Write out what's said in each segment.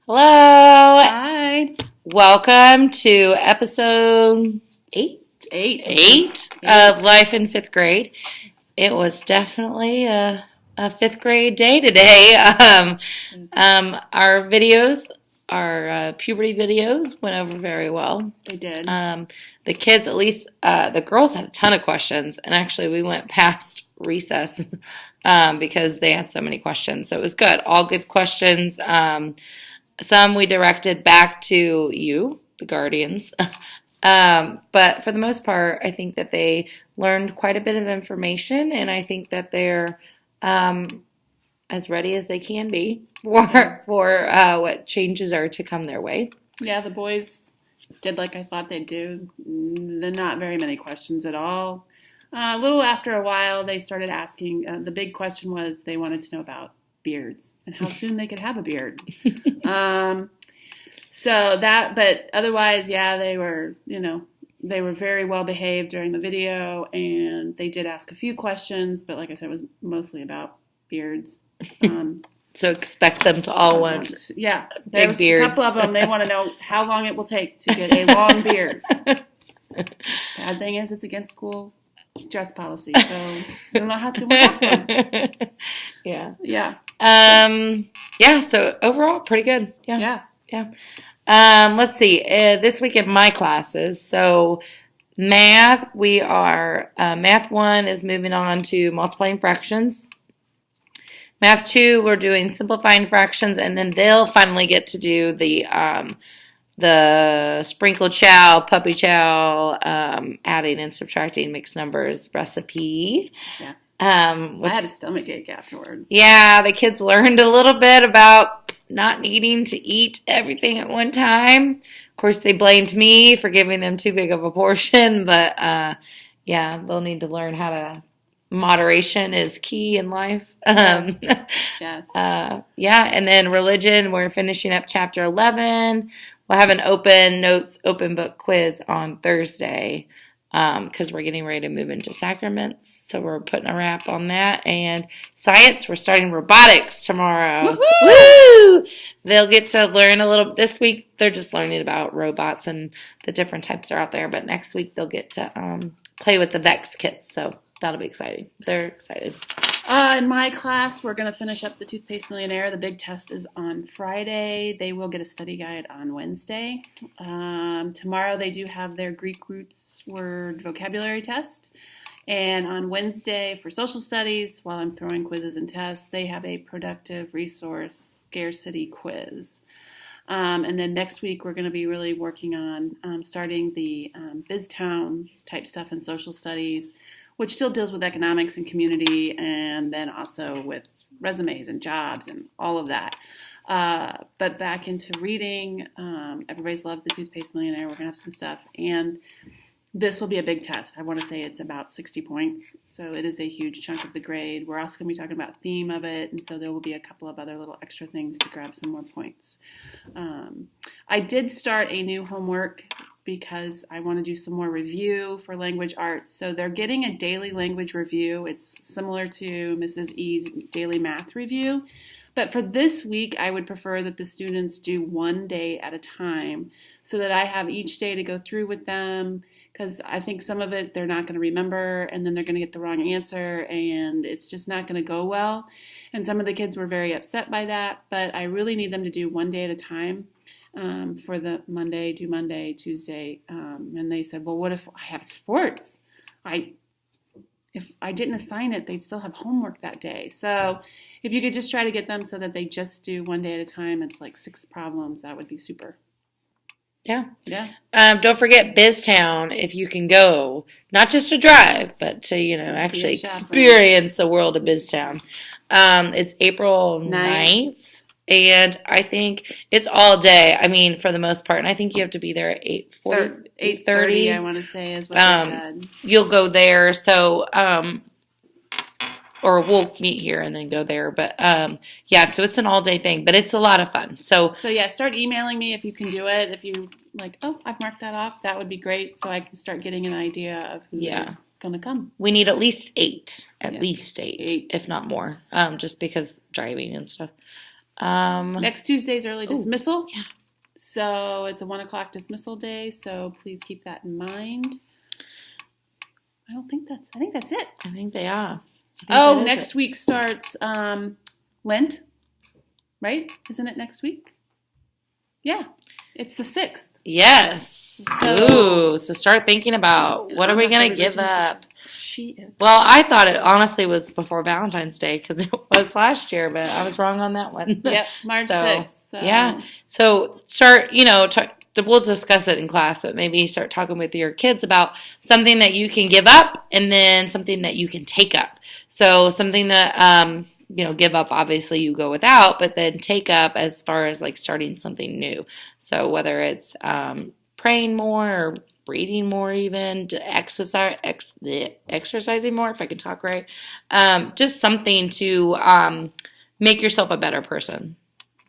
Hello. Hi. Welcome to episode eight Eight. of Life in Fifth Grade. It was definitely a fifth grade day today. Our videos, our puberty videos, went over very well. They did. The kids, at least the girls, had a ton of questions, and actually we went past recess because they had so many questions. So it was good. All good questions. Some we directed back to you, the guardians. But for the most part, I think that they learned quite a bit of information, and I think that they're as ready as they can be for what changes are to come their way. Yeah, the boys did like I thought they'd do. Not very many questions at all. A little after a while, they started asking. The big question was they wanted to know about beards and how soon they could have a beard. But otherwise, yeah, they were very well behaved during the video, and they did ask a few questions, but like I said, it was mostly about beards. So expect them to all want there's beards. A couple of them, they want to know how long it will take to get a long beard. Bad thing is it's against school dress policy, so I don't know how to work out for them. Yeah. So overall, pretty good. Yeah. Let's see. This week in my classes, so math, we are, Math 1 is moving on to multiplying fractions. Math 2, we're doing simplifying fractions, and then they'll finally get to do the sprinkle chow, puppy chow, adding and subtracting mixed numbers recipe. Yeah. I had a stomachache afterwards. Yeah, the kids learned a little bit about not needing to eat everything at one time. Of course, they blamed me for giving them too big of a portion, but they'll need to learn how to. Moderation is key in life. Yes. And then religion, we're finishing up chapter 11. We'll have an open book quiz on Thursday because we're getting ready to move into sacraments. So we're putting a wrap on that. And science, we're starting robotics tomorrow. So, woo! They'll get to learn a little. This week, they're just learning about robots and the different types are out there. But next week, they'll get to play with the Vex kits. So that'll be exciting. They're excited. In my class, we're going to finish up the Toothpaste Millionaire. The big test is on Friday. They will get a study guide on Wednesday. Tomorrow, they do have their Greek roots word vocabulary test. And on Wednesday, for social studies, while I'm throwing quizzes and tests, they have a productive resource scarcity quiz. And then next week, we're going to be really working on starting the BizTown type stuff in social studies, which still deals with economics and community, and then also with resumes and jobs and all of that. But back into reading, everybody's loved the Toothpaste Millionaire. We're going to have some stuff. And this will be a big test. I want to say it's about 60 points, so it is a huge chunk of the grade. We're also going to be talking about theme of it, and so there will be a couple of other little extra things to grab some more points. I did start a new homework because I want to do some more review for language arts. So they're getting a daily language review. It's similar to Mrs. E's daily math review. But for this week, I would prefer that the students do one day at a time so that I have each day to go through with them, because I think some of it they're not going to remember, and then they're going to get the wrong answer, and it's just not going to go well. And some of the kids were very upset by that, but I really need them to do one day at a time. For the Monday, do Monday, Tuesday, and they said, well, what if I have sports? If I didn't assign it, they'd still have homework that day. So if you could just try to get them so that they just do one day at a time, it's like 6 problems, that would be super. Yeah. Don't forget BizTown if you can go, not just to drive, but to, actually experience the world of BizTown. It's April 9th. And I think it's all day. I mean, for the most part. And I think you have to be there at 8:30. I want to say is what they said. You'll go there. So, or we'll meet here and then go there. But, so it's an all-day thing. But it's a lot of fun. So start emailing me if you can do it. If you I've marked that off. That would be great. So I can start getting an idea of who is going to come. We need at least 8. At least eight, if not more. Just because driving and stuff. Next Tuesday's early dismissal. Yeah. So it's a 1 o'clock dismissal day. So please keep that in mind. I think that's it. I think they are. Next week starts Lent, right? Isn't it next week? Yeah, it's the 6th. Yes. So start thinking about what are we going to give up? She is. Well, I thought it honestly was before Valentine's Day because it was last year, but I was wrong on that one. Yep, March 6th. So. Yeah. So start, we'll discuss it in class, but maybe start talking with your kids about something that you can give up and then something that you can take up. So something that, give up, obviously you go without, but then take up as far as like starting something new. So whether it's praying more or reading more, even exercising more, if I can talk right, just something to make yourself a better person.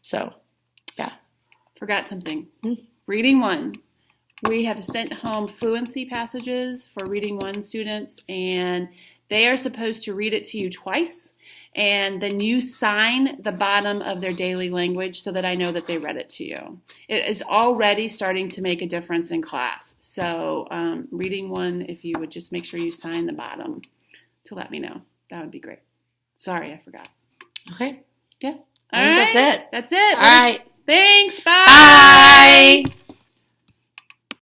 So, yeah. Forgot something. Reading 1. We have sent home fluency passages for Reading 1 students, and they are supposed to read it to you twice, and then you sign the bottom of their daily language so that I know that they read it to you. It is already starting to make a difference in class. So Reading 1, if you would just make sure you sign the bottom to let me know. That would be great. Sorry, I forgot. Okay. Yeah. All right. That's it. That's it. All right. Thanks. Bye. Bye.